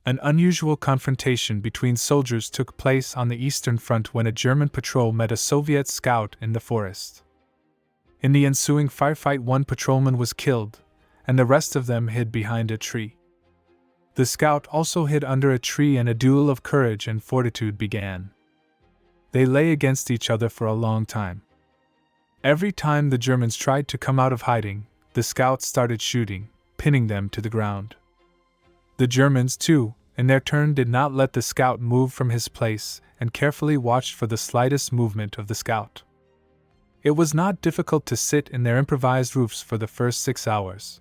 An unusual confrontation between soldiers took place on the Eastern Front when a German patrol met a Soviet scout in the forest. In the ensuing firefight, one patrolman was killed, and the rest of them hid behind a tree. The scout also hid under a tree, and a duel of courage and fortitude began. They lay against each other for a long time. Every time the Germans tried to come out of hiding, the scouts started shooting, pinning them to the ground. The Germans, too, in their turn did not let the scout move from his place and carefully watched for the slightest movement of the scout. It was not difficult to sit in their improvised roofs for the first 6 hours.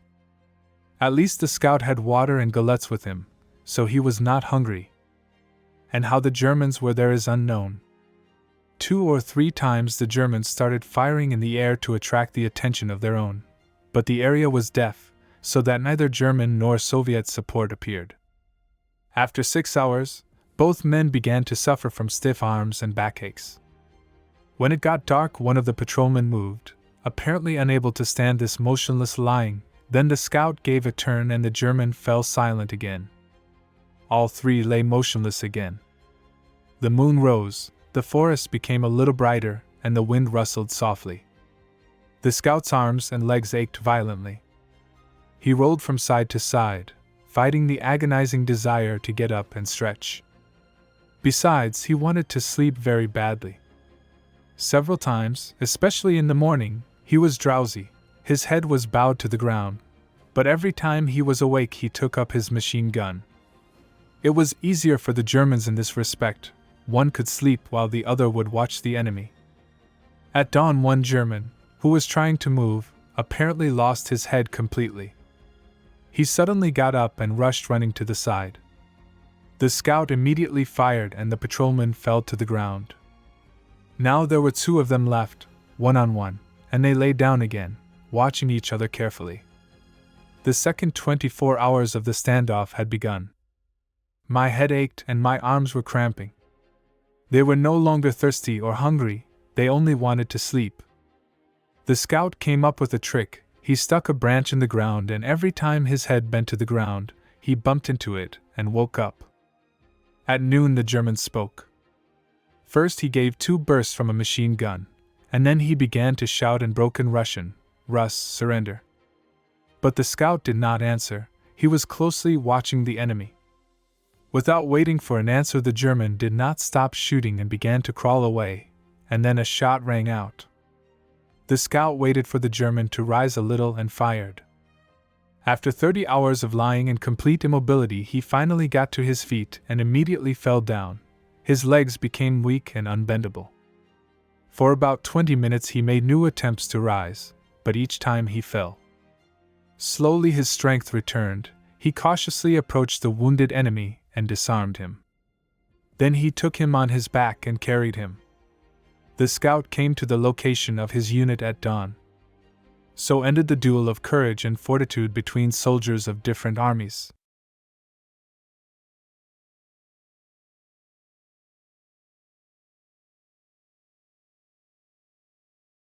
At least the scout had water and galettes with him, so he was not hungry. And how the Germans were there is unknown. 2 or 3 times the Germans started firing in the air to attract the attention of their own, but the area was deaf, so that neither German nor Soviet support appeared. After 6 hours, both men began to suffer from stiff arms and backaches. When it got dark, one of the patrolmen moved, apparently unable to stand this motionless lying. Then the scout gave a turn and the German fell silent again. All 3 lay motionless again. The moon rose, the forest became a little brighter, and the wind rustled softly. The scout's arms and legs ached violently. He rolled from side to side, fighting the agonizing desire to get up and stretch. Besides, he wanted to sleep very badly. Several times, especially in the morning, he was drowsy. His head was bowed to the ground, but every time he was awake he took up his machine gun. It was easier for the Germans in this respect. One could sleep while the other would watch the enemy. At dawn, one German, who was trying to move, apparently lost his head completely. He suddenly got up and rushed running to the side. The scout immediately fired and the patrolman fell to the ground. Now there were 2 of them left, one on one, and they lay down again, watching each other carefully. The second 24 hours of the standoff had begun. My head ached and my arms were cramping. They were no longer thirsty or hungry, they only wanted to sleep. The scout came up with a trick. He stuck a branch in the ground, and every time his head bent to the ground, he bumped into it and woke up. At noon the German spoke. First he gave 2 bursts from a machine gun, and then he began to shout in broken Russian, "Rus, surrender." But the scout did not answer. He was closely watching the enemy. Without waiting for an answer, the German did not stop shooting and began to crawl away, and then a shot rang out. The scout waited for the German to rise a little and fired. After 30 hours of lying in complete immobility, he finally got to his feet and immediately fell down. His legs became weak and unbendable. For about 20 minutes he made new attempts to rise, but each time he fell. Slowly his strength returned. He cautiously approached the wounded enemy and disarmed him. Then he took him on his back and carried him. The scout came to the location of his unit at dawn. So ended the duel of courage and fortitude between soldiers of different armies.